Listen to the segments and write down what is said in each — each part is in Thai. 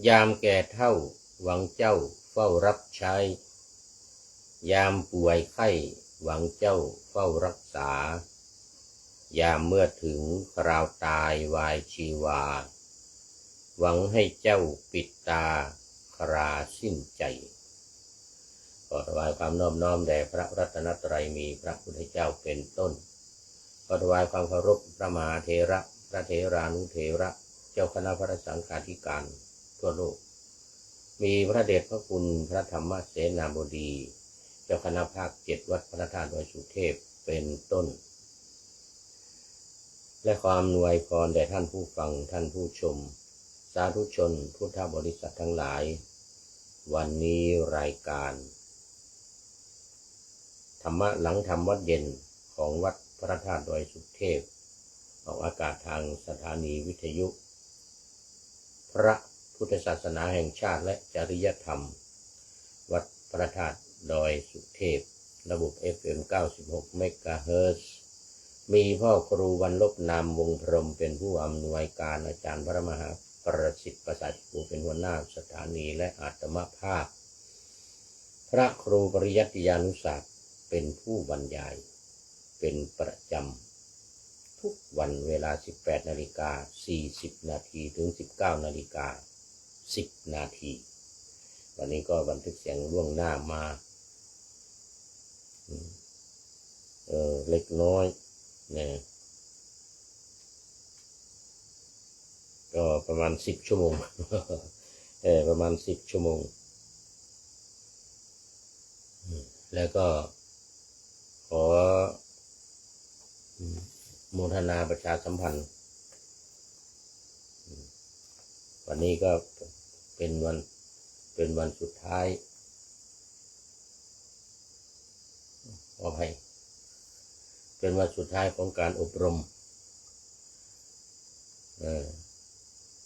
ยามแก่เฒ่าหวังเจ้าเฝ้ารับใช้ยามป่วยไข้หวังเจ้าเฝ้ารักษายามเมื่อถึงคราวตายวายชีวาหวังให้เจ้าปิดตาคราสิ้นใจขอถวายความนอบน้อมแด่พระรัตนตรัยมีพระพุทธเจ้าเป็นต้นขอถวายความเคารพพระมหาเถระพระเถรานุเถระเจ้าคณะพระสังฆาธิการทั่วโลกมีพระเดชพระคุณพระธรรมเสนาบดีเจ้าคณะภาค7วัดพระธาตุดอยสุเทพเป็นต้นและความอวยพรแด่ท่านผู้ฟังท่านผู้ชมสาธุชนพุทธบริษัททั้งหลายวันนี้รายการธรรมะหลังธรรมวัดเย็นของวัดพระธาตุดอยสุเทพออกอากาศทางสถานีวิทยุพระพุทธศาสนาแห่งชาติและจริยธรรมวัดพระธาตุดอยสุเทพระบบ FM 96 เมกะเฮิรตซ์มีพ่อครูวันลบนามวงพรหมเป็นผู้อำนวยการอาจารย์พระมหาประสิทธิ์ประสาทครูเป็นหัวหน้าสถานีและอาตมภาพพระครูปริยัติยานุศาสตร์เป็นผู้บรรยายเป็นประจำทุกวันเวลา 18:40 นาทีถึง 19:10 นาทีวันนี้ก็บันทึกเสียงล่วงหน้ามาเล็กน้อยนะก็ประมาณ10 ชั่วโมง ประมาณ10 ชั่วโมงแล้วก็ขอโมทนาประชาสัมพันธ์วันนี้ก็เป็นวันสุดท้ายขออภัยเป็นวันสุดท้ายของการอบรม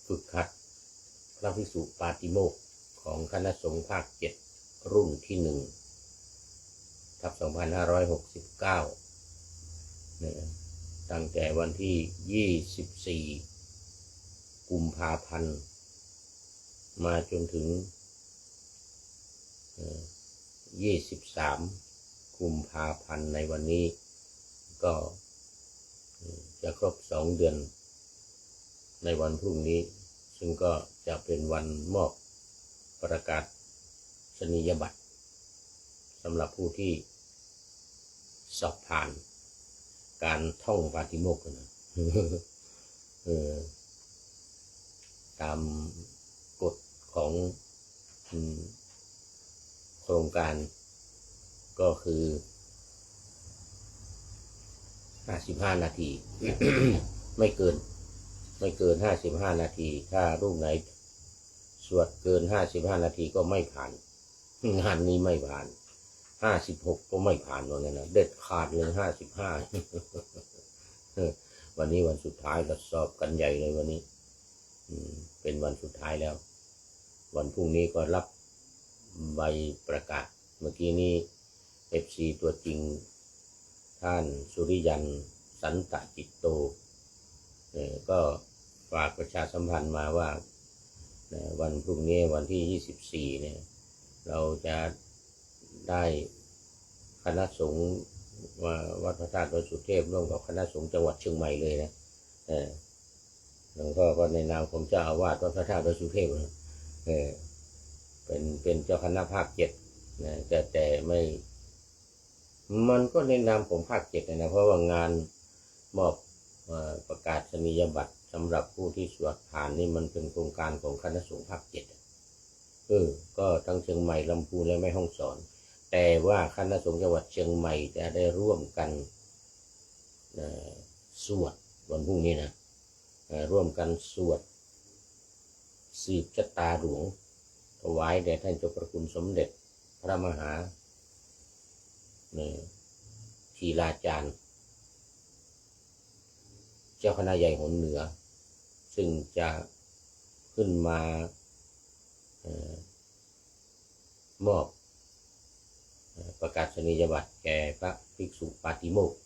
ฝึกหัดพระภิกษุปาติโมกข์ของคณะสงฆ์ภาค7รุ่นที่1/2569ตั้งแต่วันที่24 กุมภาพันธ์มาจนถึง23 กุมภาพันธ์ในวันนี้ก็จะครบ2 เดือนในวันพรุ่งนี้ซึ่งก็จะเป็นวันมอบประกาศนียบัตรสำหรับผู้ที่สอบผ่านการท่องปาติโมกข์นะตามกฎของโครงการก็คือ55 นาที ไม่เกิน55 นาทีถ้ารูปไหนสวดเกิน55 นาทีก็ไม่ผ่านงานนี้ไม่ผ่าน56ก็ไม่ผ่านว่างั้นนะเด็ดขาดเลย55 วันนี้วันสุดท้ายก็สอบกันใหญ่เลยวันนี้เป็นวันสุดท้ายแล้ววันพรุ่งนี้ก็รับใบประกาศเมื่อกี้นี้ FC ตัวจริงท่านสุริยันสันตจิตโตก็ฝากประชาสัมพันธ์มาว่าวันพรุ่งนี้วันที่24เนี่ยเราจะได้คณะสงฆ์วัดพระธาตุดอยสุเทพร่วมกับคณะสงฆ์จังหวัดเชียงใหม่เลยนะหลวงพ่อก็ในนามของเจ้าอาวาสวัดพระธาตุดอยสุเทพเป็นเจ้าคณะภาค7นะแต่ไม่มันก็ในนามของภาค7นะเพราะว่างานมอบประกาศนียบัตรสำหรับผู้ที่สวดผ่านนี่มันเป็นโครงการของคณะสงฆ์ภาค7ก็ทั้งเชียงใหม่ลำพูนและแม่ฮ่องสอนแต่ว่าคณะสงฆ์จังหวัดเชียงใหม่จะได้ร่วมกันสวดวันพรุ่งนี้นะร่วมกันสวดสืบชะตาหลวงถวายแด่ท่านเจ้าประคุณสมเด็จพระมหาธีราจารย์เจ้าคณะใหญ่หนเหนือซึ่งจะขึ้นมามอบประกาศนียบัตรแก่พระภิกษุปาติโมกข์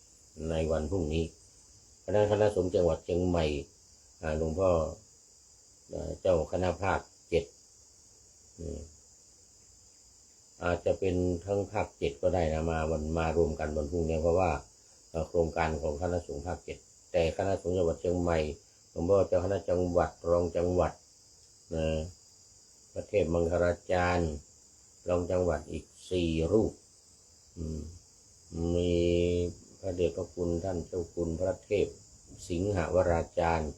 ในวันพรุ่งนี้คณะสงฆ์จังหวัดเชียงใหม่หลวงพ่อเจ้าคณะภาค7 อาจจะเป็นทั้งภาค7ก็ได้นะมารวมกันวันพรุ่งนี้เพราะว่าโครงการของคณะสงฆ์ภาค7แต่คณะสงฆ์จังหวัดเชียงใหม่หลวงพ่อเจ้าคณะจังหวัดรองจังหวัดพระเทพมังคลาจารย์รองจังหวัดอีก4 รูปมีพระเดชพระคุณท่านเจ้าคุณพระเทพสิงหวราจารย์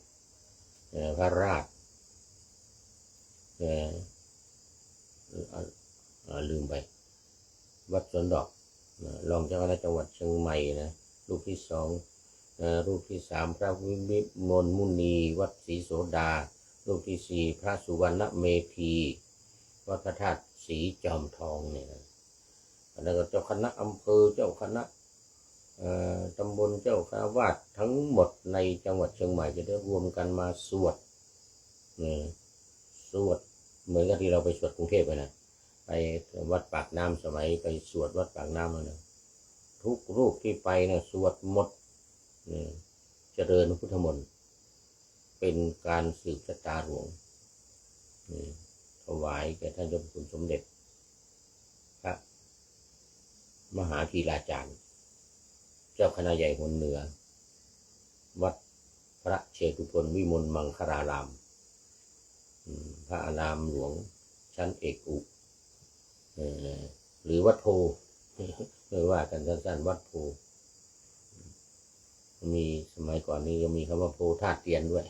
พระราชลืมไปวัดสวนดอกรองเจ้าคณะจังหวัดเชียงใหม่นะรูปที่2รูปที่3พระวิมลมุนีวัดศรีโสดารูปที่4พระสุวรรณเมธีวัดพระธาตุศรีจอมทองเนี่ยแล้วก็เจ้าคณะอำเภอเจ้าคณะตำบลเจ้าคณะวาดทั้งหมดในจังหวัดเชียงใหม่จะได้รวมกันมาสวดเหมือนกับที่เราไปสวดกรุงเทพไปนะไปวัดปากน้ำสมัยไปสวดวัดปากน้ำนะทุกรูปที่ไปนะสวดหมดเจริญพุทธมนต์เป็นการสืบชะตาหลวงถวายแก่ท่านเจ้าคุณสมเด็จพระมหาธีราจารย์เจ้าคณะใหญ่หัวเหนือวัดพระเชตุพนวิมลมังคลารามพระอารามหลวงชั้นเอกอุหรือวัดโพเรียกว่ากันสั้นๆวัดโพมีสมัยก่อนนี้ก็มีคำว่าโพธาตุเตียนด้วย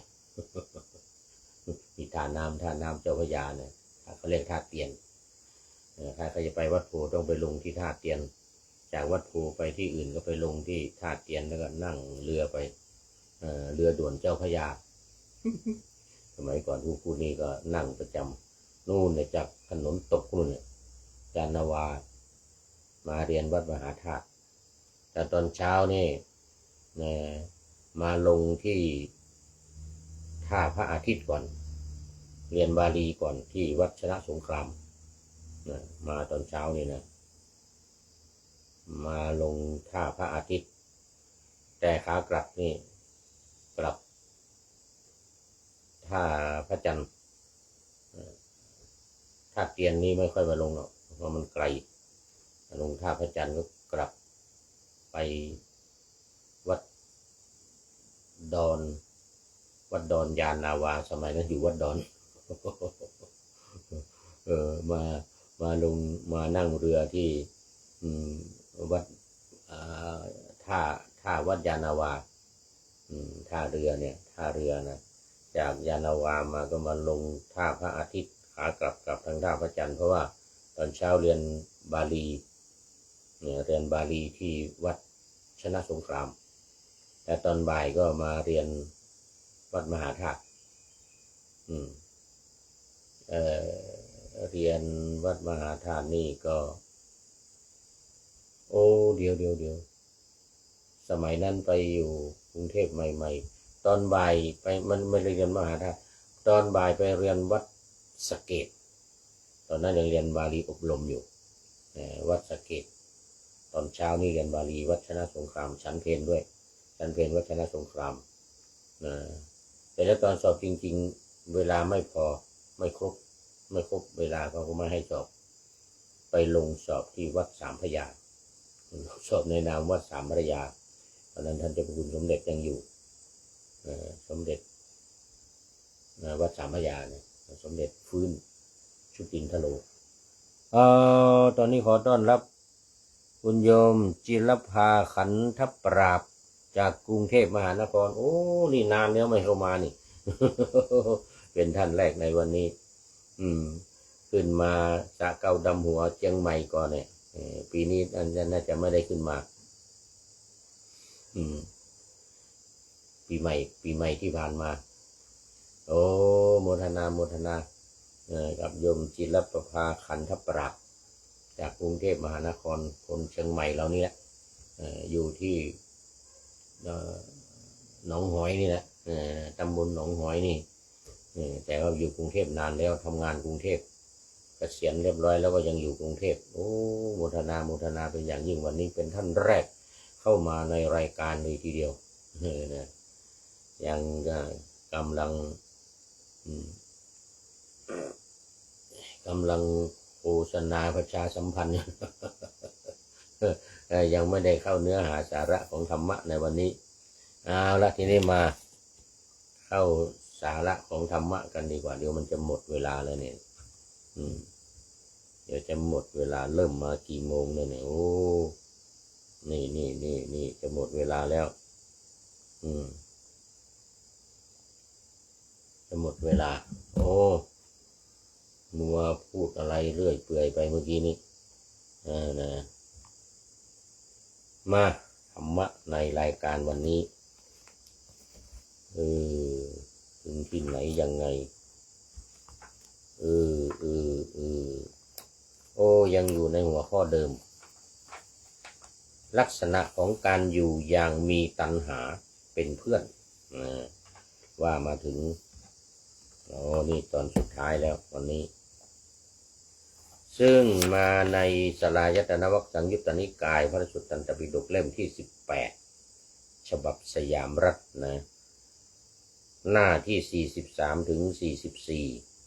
มีท่าน้ำเจ้าพระยาเนี่ยเขาเรียกธาตุเตียนถ้าใครจะไปวัดโพต้องไปลงที่ธาตุเตียนจากวัดโพไปที่อื่นก็ไปลงที่ธาตุเตียนแล้วก็นั่งเรือไปเรือด่วนเจ้าพระยาสมัยก่อนผู้นี้ก็นั่งประจำนู่นเนี่ยจากถนนตกนู่นเนี่ยจานาวามาเรียนวัดมหาธาตุแต่ตอนเช้านี่มาลงที่ท่าพระอาทิตย์ก่อนเรียนบาลีก่อนที่วัดชนะสงครามมาตอนเช้านี่นะมาลงท่าพระอาทิตย์แต่ขากลับนี่กลับท่าพระจันทร์ท่าเตียนนี้ไม่ค่อยมาลงหรอกเพราะมันไกลลงท่าพระจันทร์ก็กลับไปวัดดอนยานนาวาสมัยนั้นอยู่วัดดอนมาลงมานั่งเรือที่วัดท่าวัดยานนาวาท่าเรือเนี่ยท่าเรือนะจากยานนาวามาก็มาลงท่าพระอาทิตย์ขากลับทางท่าพระจันทร์เพราะว่าตอนเช้าเรียนบาลีเรียนบาลีที่วัดชนะสงครามแต่ตอนบ่ายก็มาเรียนวัดมหาธาตุเรียนวัดมหาธาตุนี่ก็เดี๋ยวสมัยนั้นไปอยู่กรุงเทพใหม่ๆตอนบ่ายไปมันไม่เรียนมหาธาตุตอนบ่ายไปเรียนวัดสะเกษตอนนั้นยังเรียนบาลีอบรมอยู่วัดสะเกษตอนเช้านี่เรียนบาลีวัดชนะสงครามชั้นเพลด้วยชั้นเพลวัดชนะสงครามแต่แล้วตอนสอบจริงๆเวลาไม่พอไม่ครบเวลาเขาก็ไม่ให้สอบไปลงสอบที่วัดสามพระยาสอบในนามวัดสามพระยาตอนนั้นท่านเจ้าคุณสมเด็จยังอยู่สมเด็จวัดสามพระยาเนี่ยสมเด็จฟื้นชุตินทโลตอนนี้ขอต้อนรับคุณโยมจิรภาขันธปราบจากกรุงเทพมหานครนี่นานแล้วไม่เข้ามานี่ เป็นท่านแรกในวันนี้ขึ้นมาสะเกาดำหัวเชียงใหม่ก่อนเนี่ยปีนี้น่าจะไม่ได้ขึ้นมาปีใหม่ที่ผ่านมาโมทนากับโยมจิรภาขันธปราบจากกรุงเทพมหานครคนเชียงใหม่เรานี่แหละอยู่ที่หนองหอยนี่แหละตำบลหนองหอยนี่แต่ว่าอยู่กรุงเทพนานแล้วทำงานกรุงเทพเกษียณเรียบร้อยแล้วก็ยังอยู่กรุงเทพโมทนาเป็นอย่างยิ่งวันนี้เป็นท่านแรกเข้ามาในรายการเลยทีเดียวยังกำลัง กำลังโฆษณาประชาสัมพันธ์ ยังไม่ได้เข้าเนื้อหาสาระของธรรมะในวันนี้เอาละทีนี้มาเข้าสาระของธรรมะกันดีกว่าเดี๋ยวมันจะหมดเวลาแล้วเนี่ยเดี๋ยวจะหมดเวลาเริ่มมากี่โมงเนี่ยโอ้นี่จะหมดเวลาแล้วจะหมดเวลาโอ้มัวพูดอะไรเรื่อยเปื่อยไปเมื่อกี้นี้นะมาธรรมะในรายการวันนี้ถึงที่ไหนยังไงโอ้ยังอยู่ในหัวข้อเดิมลักษณะของการอยู่อย่างมีตัณหาเป็นเพื่อนว่ามาถึงนี่ตอนสุดท้ายแล้ววันนี้ซึ่งมาในสลายตนะวรรคสังยุตตนิกายพระสุตตันตปิฎกเล่มที่18ฉบับสยามรัฐนะหน้าที่43ถึง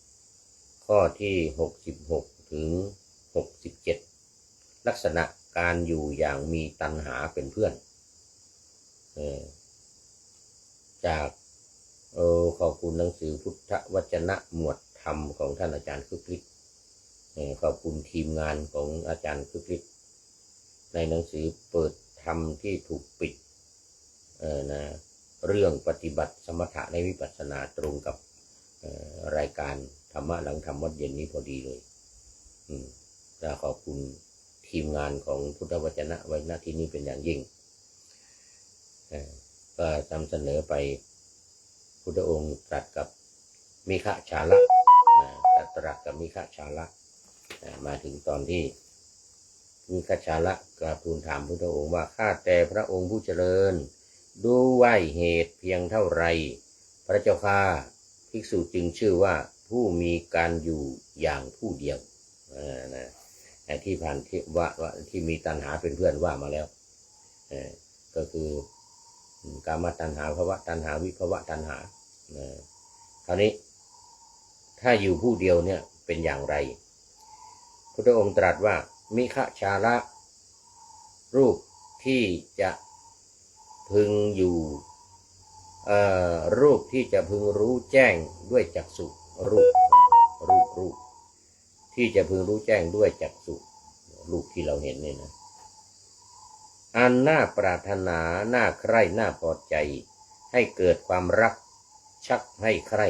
44ข้อที่66ถึง67ลักษณะการอยู่อย่างมีตัณหาเป็นเพื่อนจากขอบคุณหนังสือพุทธวจนะหมวดธรรมของท่านอาจารย์คึกฤทธิ์ขอบคุณทีมงานของอาจารย์คึกฤทธิ์ในหนังสือเปิดธรรมที่ถูกปิดนะเรื่องปฏิบัติสมถะในวิปัสสนาตรงกับรายการธรรมะหลังธรรมวัดเย็นนี้พอดีเลยจะขอบคุณทีมงานของพุทธวจนะไว้ณที่นี้เป็นอย่างยิ่งก็นำเสนอไปพุทธองค์ตรัสกับมิขชาละตรัสกับมิขชาละมาถึงตอนที่มิขชาละกราบทูลถามพุทธองค์ว่าข้าแต่พระองค์ผู้เจริญด้วยเหตุเพียงเท่าไรพระเจ้าข้าภิกษุจึงชื่อว่าผู้มีการอยู่อย่างผู้เดียวที่ผ่านที่ว่าที่มีตัณหาเป็นเพื่อนว่ามาแล้วก็คือกามตัณหาภวตัณหาวิภวตัณหาคราวนี้ถ้าอยู่ผู้เดียวเนี่ยเป็นอย่างไรพุทธองค์ตรัสว่ามิขชาละรูปที่จะพึงอยู่รูปที่จะพึงรู้แจ้งด้วยจักษุรูปที่จะพึงรู้แจ้งด้วยจักษุรูปที่เราเห็นเนี่ยนะอันน่าปรารถนาน่าใคร่น่าพอใจให้เกิดความรักชักให้ใคร่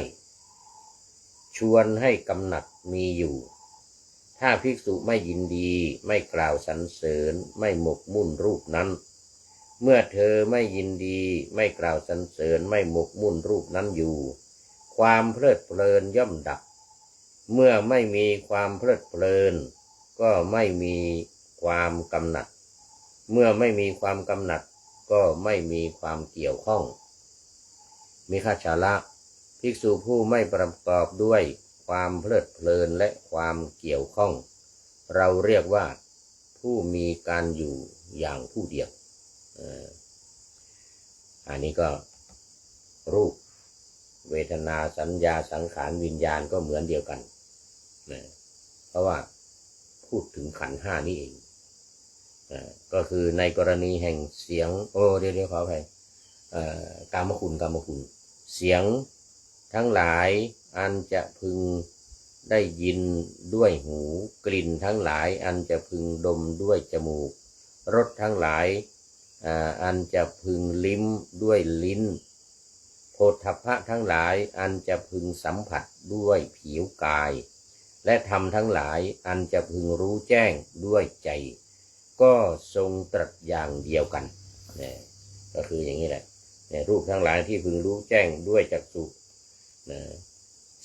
ชวนให้กำหนัดมีอยู่ถ้าภิกษุไม่ยินดีไม่กล่าวสรรเสริญไม่หมกมุ่นรูปนั้นเมื่อเธอไม่ยินดีไม่กล่าวสรรเสริญไม่หมกมุ่นรูปนั้นอยู่ความเพลิดเพลินย่อมดับเมื่อไม่มีความเพลิดเพลินก็ไม่มีความกำหนัดเมื่อไม่มีความกำหนัดก็ไม่มีความเกี่ยวข้องมิขชาละภิกษุผู้ไม่ประกอบด้วยความเพลิดเพลินและความเกี่ยวข้องเราเรียกว่าผู้มีการอยู่อย่างผู้เดียวอันนี้ก็รูปเวทนาสัญญาสังขารวิญญาณก็เหมือนเดียวกันเพราะว่าพูดถึงขันธ์ห้านี่เองก็คือในกรณีแห่งเสียงเดี๋ยวขออภัยกามคุณเสียงทั้งหลายอันจะพึงได้ยินด้วยหูกลิ่นทั้งหลายอันจะพึงดมด้วยจมูกรสทั้งหลายอันจะพึงลิ้มด้วยลิ้นโผฏฐัพพะทั้งหลายอันจะพึงสัมผัสด้วยผิวกายและธรรมทั้งหลายอันจะพึงรู้แจ้งด้วยใจก็ทรงตรัสอย่างเดียวกันก็คืออย่างนี้แหละรูปทั้งหลายที่พึงรู้แจ้งด้วยจักษุ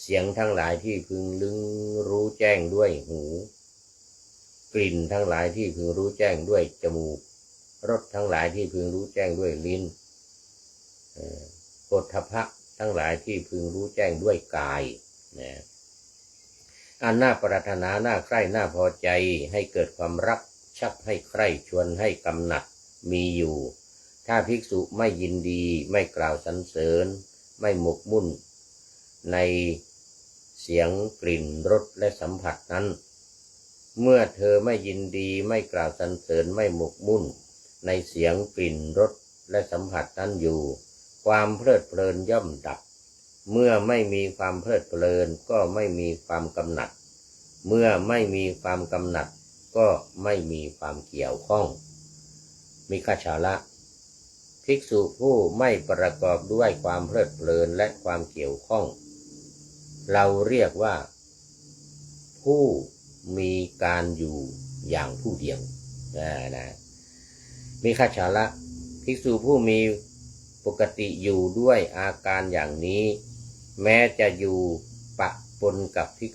เสียงทั้งหลายที่พึงรู้แจ้งด้วยหูกลิ่นทั้งหลายที่พึงรู้แจ้งด้วยจมูกรสทั้งหลายที่พึงรู้แจ้งด้วยลิ้นโผฏฐัพพะทั้งหลายที่พึงรู้แจ้งด้วยกายอันน่าปรารถนาน่าใคร่น่าพอใจให้เกิดความรักชักให้ใคร่ชวนให้กำหนัดมีอยู่ถ้าภิกษุไม่ยินดีไม่กล่าวสรรเสริญไม่หมกมุ่นใน เสียงกลิ่นรสและสัมผัสนั้นเมื่อเธอไม่ยินดีไม่กล่าวสรรเสริญไม่หมกมุ่นในเสียงกลิ่นรสและสัมผัสนั้นอยู่ความเพลิดเพลินย่อมดับเมื่อไม่มีความเพลิดเพลินก็ไม่มีความกำหนัดเมื่อไม่มีความกำหนัดก็ไม่มีความเกี่ยวข้องมิคชาละภิกษุผู้ไม่ประกอบด้วยความเพลิดเพลินและความเกี่ยวข้องเราเรียกว่าผู้มีการอยู่อย่างผู้เดียวนะมิคชาละภิกษุผู้มีปกติอยู่ด้วยอาการอย่างนี้แม้จะอยู่ปะปนกับภิก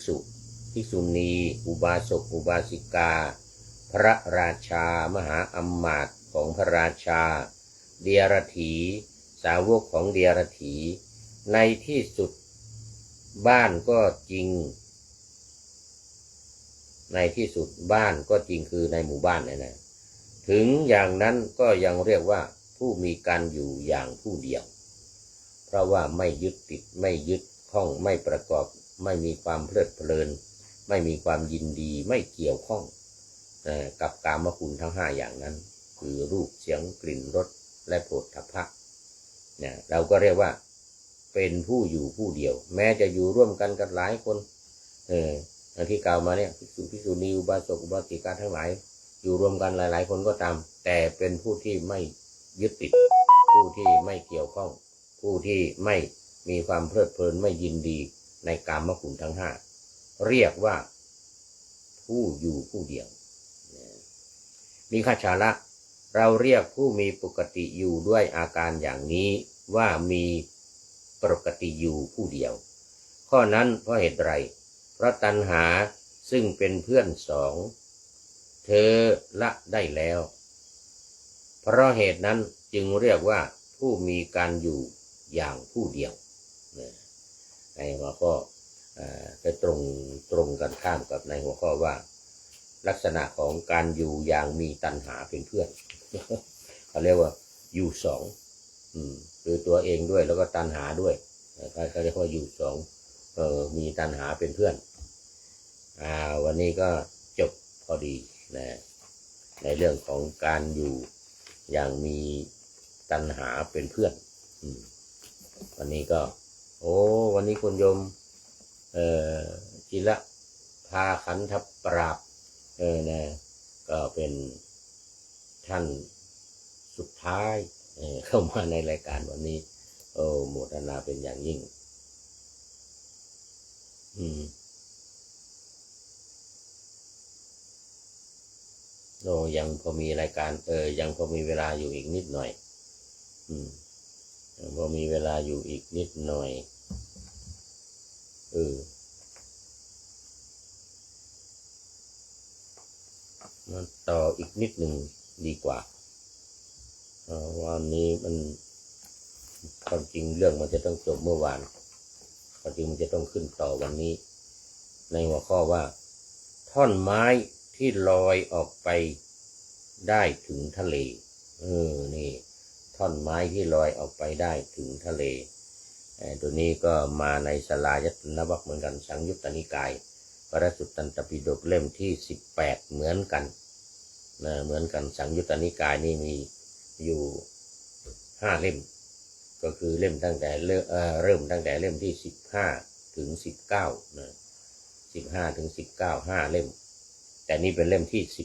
ษุณีอุบาสกอุบาสิกาพระราชามหาอมาตย์ของพระราชาเดียรถีสาวกของเดียรถีในที่สุดบ้านก็จริงในที่สุดบ้านก็จริงคือในหมู่บ้านนะถึงอย่างนั้นก็ยังเรียกว่าผู้มีการอยู่อย่างผู้เดียวเพราะว่าไม่ยึดติดไม่ยึดข้องไม่ประกอบไม่มีความเพลิดเพลินไม่มีความยินดีไม่เกี่ยวข้องกับกามคุณทั้งห้าอย่างนั้นคือรูปเสียงกลิ่นรสและโผฏฐัพพะเนี่ยเราก็เรียกว่าเป็นผู้อยู่ผู้เดียวแม้จะอยู่ร่วมกันหลายคนที่กล่าวมาเนี่ยภิกษุณีอุบาสกอุบาสิกาทั้งหลายอยู่รวมกันหลายๆคนก็ตามแต่เป็นผู้ที่ไม่ยึดติดผู้ที่ไม่เกี่ยวข้องผู้ที่ไม่มีความเพลิดเพลินไม่ยินดีในกามคุณทั้งห้าเรียกว่าผู้อยู่ผู้เดียวมิคชาละเราเรียกผู้มีปกติอยู่ด้วยอาการอย่างนี้ว่ามีปกติอยู่ผู้เดียวข้อนั้นเพราะเหตุไรเพราะตัณหาซึ่งเป็นเพื่อนสองเธอละได้แล้วเพราะเหตุนั้นจึงเรียกว่าผู้มีการอยู่อย่างผู้เดียวในหัวข้อจะตรงกันข้ามกับในหัวข้อว่าลักษณะของการอยู่อย่างมีตัณหาเป็นเพื่อนเขาเรียกว่าอยู่สองคือตัวเองด้วยแล้วก็ตัณหาด้วยเขาเรียกว่าอยู่สองมีตัณหาเป็นเพื่อนวันนี้ก็จบพอดีนะในเรื่องของการอยู่อย่างมีตัณหาเป็นเพื่อนวันนี้ก็วันนี้คุณโยมจิระพาขันธปราบนะก็เป็นท่านสุดท้ายเข้ามาในรายการวันนี้โมทนาเป็นอย่างยิ่งยังพอมีรายการยังพอมีเวลาอยู่อีกนิดหน่อยยังพอมีเวลาอยู่อีกนิดหน่อยมาต่ออีกนิดหนึ่งดีกว่าวันนี้มันความจริงเรื่องมันจะต้องจบเมื่อวานความจริงมันจะต้องขึ้นต่อวันนี้ในหัวข้อว่าท่อนไม้ที่ลอยออกไปได้ถึงทะเลนี่ท่อนไม้ที่ลอยออกไปได้ถึงทะเลตัวนี้ก็มาในสลายตนวรรคเหมือนกันสังยุตตนิกายปรสุตตันตปิฎกเล่มที่18เหมือนกันเหมือนกันสังยุตตนิกายนี่มีอยู่5เล่มก็คือเล่มตั้งแต่เริ่มตั้งแต่เล่มที่15ถึง19นะ15ถึง19 5เล่มแต่นี่เป็นเล่มที่18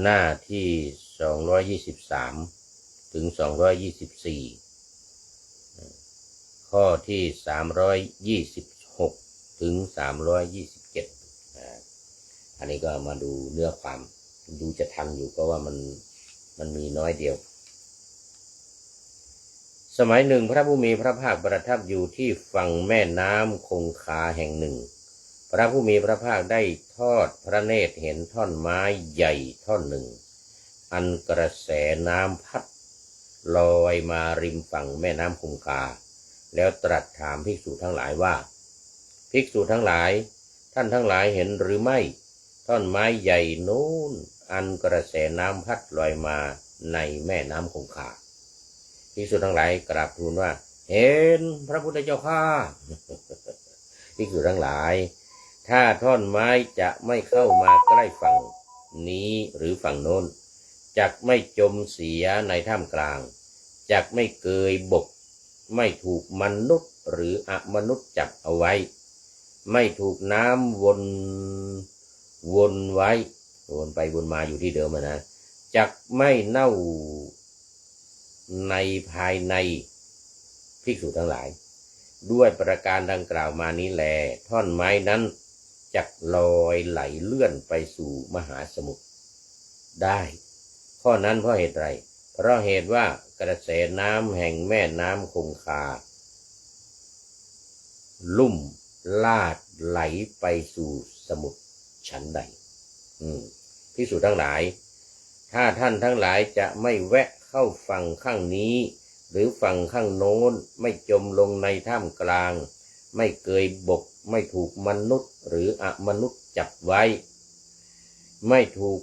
หน้าที่223ถึง224ข้อที่326ถึง327อันนี้ก็มาดูเนื้อความดูจะทันอยู่เพราะว่ามันมีน้อยเดียวสมัยหนึ่งพระผู้มีพระภาคประทับอยู่ที่ฝั่งแม่น้ำคงคาแห่งหนึ่งพระผู้มีพระภาคได้ทอดพระเนตรเห็นท่อนไม้ใหญ่ท่อนหนึ่งอันกระแสน้ำพัดลอยมาริมฝั่งแม่น้ำคงคาแล้วตรัสถามภิกษุทั้งหลายว่าภิกษุทั้งหลายท่านทั้งหลายเห็นหรือไม่ท่อนไม้ใหญ่นู้นอันกระแสน้ำพัดลอยมาในแม่น้ำคงคาภิกษุทั้งหลายกราบทูลว่า เห็นพระพุทธเจ้าข้า ภิกษุทั้งหลายถ้าท่อนไม้จะไม่เข้ามาใกล้ฝั่งนี้หรือฝั่งโน้นจักไม่จมเสียในท่ามกลางจักไม่เกยบกไม่ถูกมนุษย์หรืออมนุษย์จับเอาไว้ไม่ถูกน้ำวนไว้วนไปวนมาอยู่ที่เดิมนะจักไม่เน่าในภายในภิกษุทั้งหลายด้วยประการดังกล่าวมานี้แลท่อนไม้นั้นจักลอยไหลเลื่อนไปสู่มหาสมุทรได้ข้อนั้นเพราะเหตุไรเพราะเหตุว่ากระแสน้ำแห่งแม่น้ำคงคาลุ่มลาดไหลไปสู่สมุทรฉันใดภิกษุทั้งหลายถ้าท่านทั้งหลายจะไม่แวะเข้าฝั่งข้างนี้หรือฝั่งข้างโน้นไม่จมลงในท่ามกลางไม่เกยบกไม่ถูกมนุษย์หรืออมนุษย์จับไว้ไม่ถูก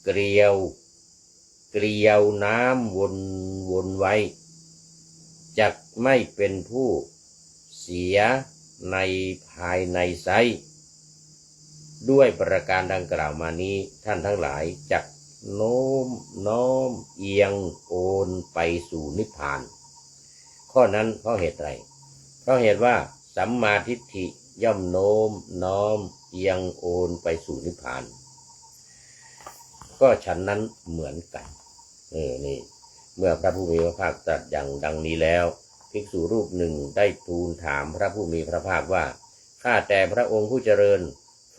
เกลียวน้ำวนไว้จักไม่เป็นผู้เสียในภายในไซด้วยประการดังกล่าวมานี้ท่านทั้งหลายจักน้อมเอียงโอนไปสู่นิพพานข้อนั้นเพราะเหตุไรเพราะเหตุว่าสัมมาทิฏฐิย่อมน้อมเอียงโอนไปสู่นิพพานก็ฉันนั้นเหมือนกันนี่เมื่อพระผู้มีพระภาคตรัสอย่างดังนี้แล้วภิกษุรูปหนึ่งได้ทูลถามพระผู้มีพระภาคว่าข้าแต่พระองค์ผู้เจริญ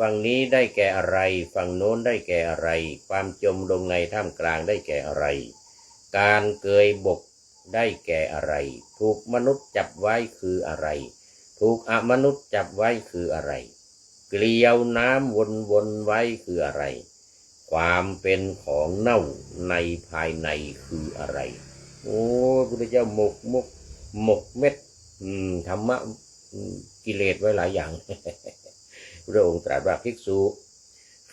ฝั่งนี้ได้แก่อะไรฝั่งโน้นได้แก่อะไรความจมลงในท่ามกลางได้แก่อะไรการเกยบกได้แก่อะไรถูกมนุษย์จับไว้คืออะไรถูกอมนุษย์จับไว้คืออะไรเกลียวน้ำวนไว้คืออะไรความเป็นของเน่าในภายในคืออะไรโอ้พระพุทธเจ้าหมกเม็ดธรรมะกิเลสไว้หลายอย่าง พระองค์ตรัสว่าภิกษุ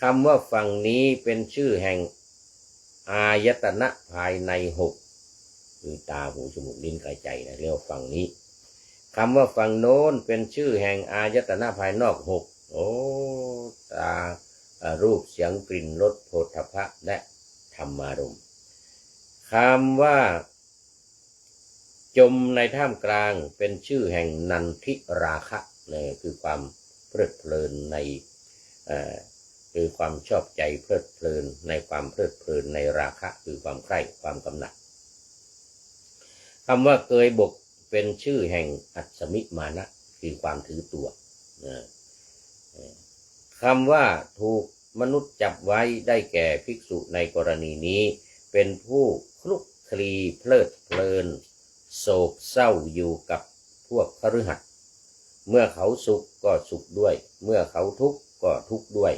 คำว่าฝั่งนี้เป็นชื่อแห่งอายตนะภายในหกคือตาหูจมูกลิ้นกายใจนะเรียกว่าฝั่งนี้คำว่าฝั่งโน้นเป็นชื่อแห่งอายตนะภายนอกหกโอ้ตารูปเสียงกลิ่นรสโผฏฐัพพะและธรรมารมณ์คำว่าจมในท่ามกลางเป็นชื่อแห่งนันทิราคะนี่คือความเพลิดเพลินในคือความชอบใจเพลิดเพลินในความเพลิดเพลินในราคะคือความใคร่ความกำหนัดคำว่าเกยบกเป็นชื่อแห่งอัศมิมานะคือความถือตัวคำว่าถูกมนุษย์จับไว้ได้แก่ภิกษุในกรณีนี้เป็นผู้คลุกคลีเพลิดเพลินโศกเศร้าอยู่กับพวกคฤหัสถ์เมื่อเขาสุขก็สุขด้วยเมื่อเขาทุกข์ก็ทุกข์ด้วย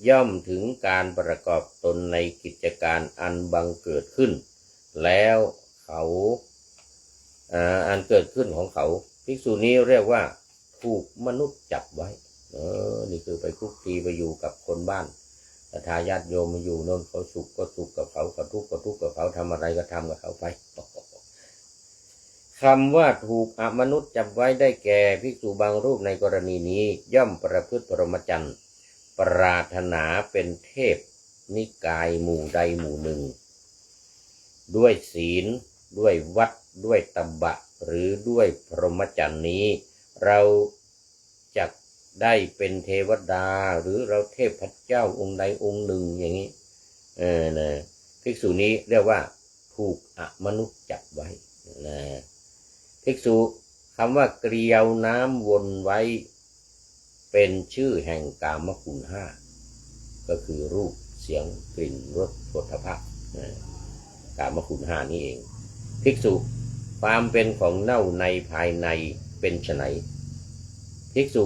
ย่อมถึงการประกอบตนในกิจการอันบังเกิดขึ้นแล้วเขาอันเกิดขึ้นของเขาภิกษุนี้เรียกว่าถูกมนุษย์จับไว้นี่คือไปคลุกคลีไปอยู่กับคนบ้านทายาทโยมมาอยู่โน่นเขาสุขก็สุขกับเขาเขาทุกข์ก็ทุกข์กับเขาทำอะไรก็ทำกับเขาไปคำว่าถูกอมนุษย์จับไว้ได้แก่ภิกษุบางรูปในกรณีนี้ย่อมประพฤติพรหมจรรย์ปรารถนาเป็นเทพนิกายหมู่ใดหมู่หนึ่งด้วยศีลด้วยวัดด้วยตบะหรือด้วยพรหมจรรย์นี้เราจะได้เป็นเทวดาหรือเราเทพเจ้าองค์ใดองค์หนึ่งอย่างนี้นะภิกษุนี้เรียกว่าถูกอมนุษย์จับไว้นะภิกษุคำว่าเกลียวน้ำวนไว้เป็นชื่อแห่งกามคุณห้าก็คือรูปเสียงกลิ่นรสโผฏฐัพพะกามคุณห้านี้เองภิกษุความเป็นของเน่าในภายในเป็นไฉนภิกษุ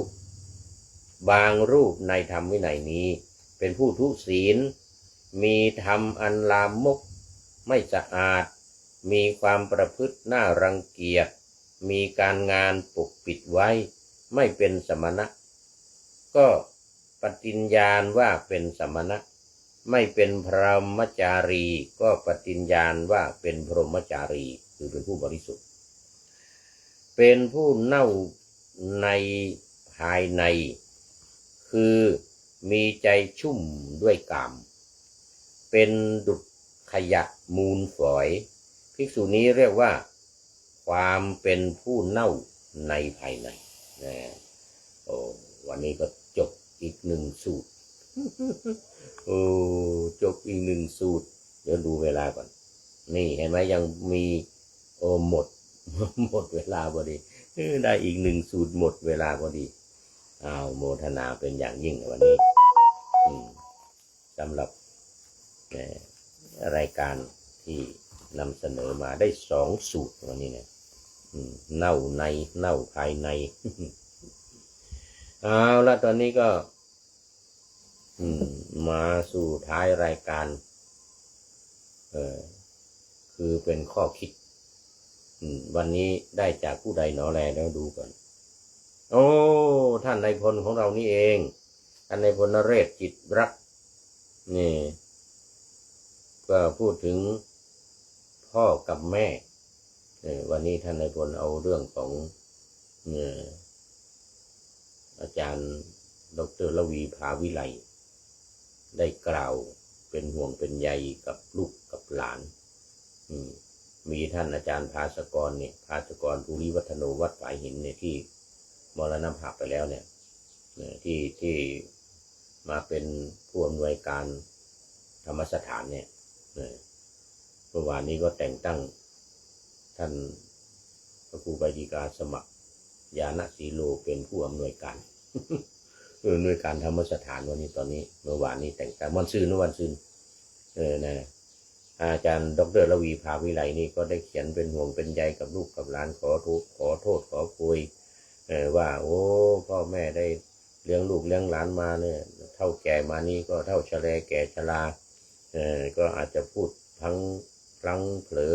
บางรูปในธรรมวินัยนี้เป็นผู้ทุศีลมีธรรมอันลามกไม่สะอาดมีความประพฤติน่ารังเกียจมีการงานปกปิดไว้ไม่เป็นสมณะก็ปฏิญญาณว่าเป็นสมณะไม่เป็นพรหมจารีก็ปฏิญญาณว่าเป็นพรหมจารีคือเป็นผู้บริสุทธิ์ เป็นผู้เน่าในภายในคือมีใจชุ่มด้วยกามเป็นดุจขยะมูลฝอยภิกษุนี้เรียกว่าความเป็นผู้เน่าในภายในนะโอ้วันนี้ก็จบอีกหนึ่งสูตรโอ้จบอีกหนึ่งสูตรเดี๋ยวดูเวลาก่อนนี่เห็นไหมยังมีโอ้หมดเวลาพอดีได้อีกหนึ่งสูตรหมดเวลาพอดีอ้าวโมทนาเป็นอย่างยิ่งวันนี้สำหรับรายการที่นำเสนอมาได้2 สูตรวันนี้เนี่ยเน่าในเน่าภายในเอาละตอนนี้ก็มาสู่ท้ายรายการคือเป็นข้อคิดวันนี้ได้จากผู้ใดหนอแลแล้วดูก่อนโอ้ท่านนายพลของเรานี่เองท่านนายพลนเรศจิตรักนี่ก็พูดถึงพ่อกับแม่วันนี้ท่านนายพลเอาเรื่องของอาจารย์ดร.ระวีภาวิไลได้กล่าวเป็นห่วงเป็นใยกับลูกกับหลานมีท่านอาจารย์ภาสกรเนี่ยภาสกรภูริวัฒโนวัดฝายหินเนี่ยที่มรณภาพไปแล้วเนี่ยที่มาเป็นผู้อำนวยการธรรมสถานเนี่ยเมื่อวานนี้ก็แต่งตั้งท่านพระครูใบดีกาสมัครญาณสีโลเป็นผู้อำนวยการอำนวยการธรรมสถานวันนี้ตอนนี้เมื่อวานนี้แต่งตั้งวันซืนนะอาจารย์ดร.ระวีภาวิไลนี่ก็ได้เขียนเป็นห่วงเป็นใยกับลูกกับหลานขอโทษขอคุยว่าโอ้พ่อแม่ได้เลี้ยงลูกเลี้ยงหลานมาเนี่ยเท่าแก่มานี่ก็เท่าชะแลแก่ชราก็อาจจะพูดพลั้งเผลอ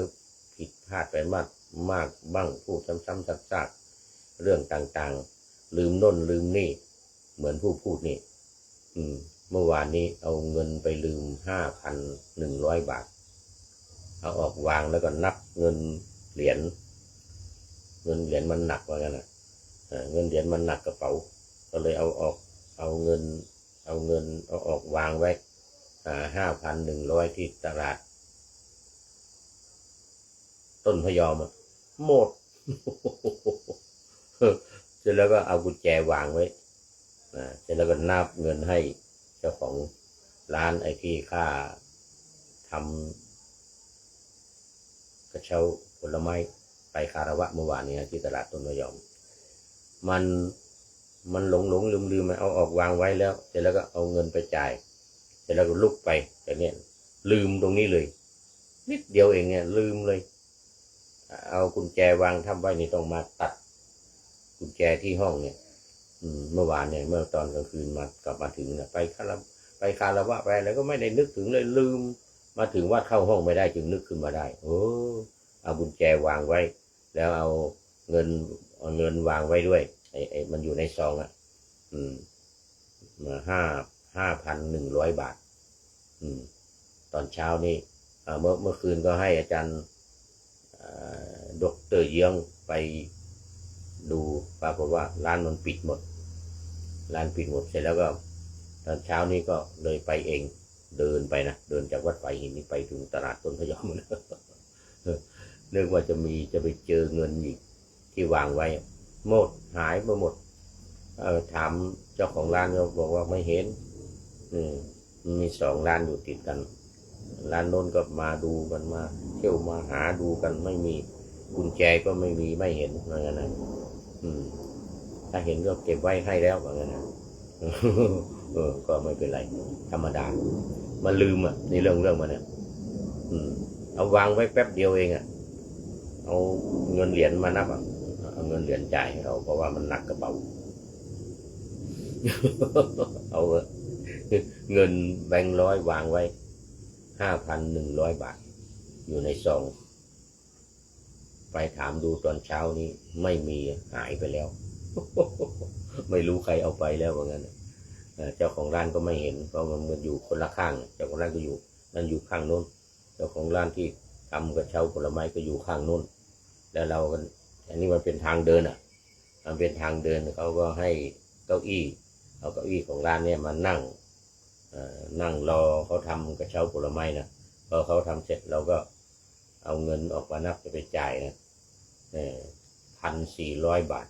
ผิดพลาดไปมากบ้างพูดซ้ำๆซากๆเรื่องต่างๆลืมโน่นลืมนี่เหมือนผู้พูดนี่เมื่อวานนี้เอาเงินไปลืม 5,100 บาทเอาออกวางแล้วก็นับเงินเหรียญมันหนักว่างั้นนะเงินเหรียญมันหนักกระเป๋าก็เลยเอาเงินเอาออกวางไว้5,100ที่ตลาดต้นพยอมหมดเสร็จแล้วก็เอากุญแจวางไว้เสร็จแล้วก็นับเงินให้เจ้าของร้านไอ้ที่ค่าทำกระเช้าผลไม้ไปคารวะเมื่อวานนี้ที่ตลาดต้นพยอมมันหลงลืมเอาออกวางไว้แล้วเสร็จแล้วก็เอาเงินไปจ่ายเสร็จแล้วก็ลุกไปแต่เนี่ยลืมตรงนี้เลยนิดเดียวเองเนี่ยลืมเลยเอากุญแจวางทับไว้นี่ต้องมาตัดกุญแจที่ห้องเนี่ยเมื่อวานเนี่ยเมื่อตอนกลางคืนกลับมาถึงเนี่ยไปคารวะไปแล้วก็ไม่ได้นึกถึงเลยลืมมาถึงว่าเข้าห้องไม่ได้จึงนึกขึ้นมาได้โอ้เอากุญแจวางไว้แล้วเอาเงินวางไว้ด้วยไอ้มันอยู่ในซองมา5,100 บาทตอนเช้านี่เมื่อคืนก็ให้อาจารย์ดร.เยื้องไปดูปรากฏว่าร้านมันปิดหมดเสร็จแล้วก็ตอนเช้านี้ก็เลยไปเองเดินจากวัดไฟหินนี่ไปถึงตลาดต้นพยอมนึกว่าจะไปเจอเงินอีกที่วางไว้หมดหายไปหมดถามเจ้าของร้านเขาบอกว่าไม่เห็นมี2 ร้านอยู่ติดกันร้านโน้นก็มาดูกันมาเที่ยวมาหาดูกันไม่มีกุญแจก็ไม่มีไม่เห็นอะไรเงี้ยนะถ้าเห็นก็เก็บไว้ให้แล้วอะไรเงี้ยนะก็ไม่เป็นไรธรรมดามันลืมในเรื่องมันเนี่ยเอาวางไว้แป๊บเดียวเองเอาเงินเหรียญมานับเอาเงินเหรียญจ่ายให้เราเพราะว่ามันหนักกระเป๋าเอาเงินแบงค์100วางไว้5,100 บาทอยู่ในซองไปถามดูตอนเช้านี้ไม่มีหายไปแล้วไม่รู้ใครเอาไปแล้วว่างั้นเจ้าของร้านก็ไม่เห็นเพราะมันอยู่คนละข้างเจ้าของร้านก็อยู่นั่นอยู่ข้างโน้นเจ้าของร้านที่ทำกระเช้าผลไม้ก็อยู่ข้างโน้นแล้วเรา อันนี้มันเป็นทางเดินมันเป็นทางเดินเขาก็ให้เก้าอี้เอาเก้าอี้ของร้านเนี่ยมานั่งรอเขาทำกระเช้าผลไม้นะพอเขาทำเสร็จเราก็เอาเงินออกมานับจะไปจ่ายนะ1,400 บาท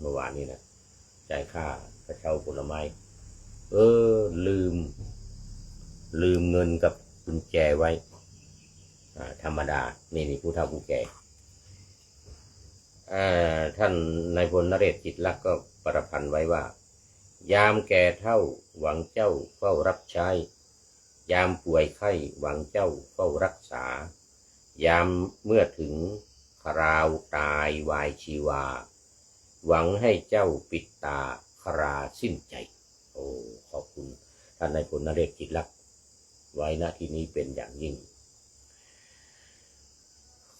เมื่อวานนี้นะจ่ายค่ากระเช้าผลไม้ลืมเงินกับกุญแจไว้ธรรมดานี่ผู้เฒ่าผู้แก่ท่านนายพลนเรศจิตลักษณ์ก็ประพันธ์ไว้ว่ายามแก่เฒ่าหวังเจ้าเฝ้ารับใช้ยามป่วยไข้หวังเจ้าเฝ้ารักษายามเมื่อถึงคราวตายวายชีวาหวังให้เจ้าปิดตาคราสิ้นใจขอบคุณท่านนายพลนเรศจิตลักษณ์ไว้ณที่นี้เป็นอย่างยิ่ง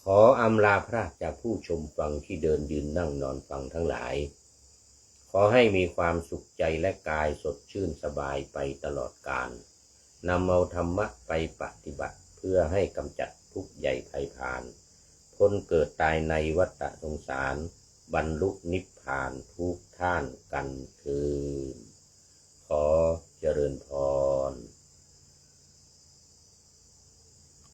ขออำลาพระจากผู้ชมฟังที่เดินยืนนั่งนอนฟังทั้งหลายขอให้มีความสุขใจและกายสดชื่นสบายไปตลอดกาลนำเอาธรรมะไปปฏิบัติเพื่อให้กำจัดทุกข์ใหญ่ภัยพานพ้นเกิดตายในวัฏสงสารบรรลุนิพพานทุกท่านกันเถิดขอเจริญพร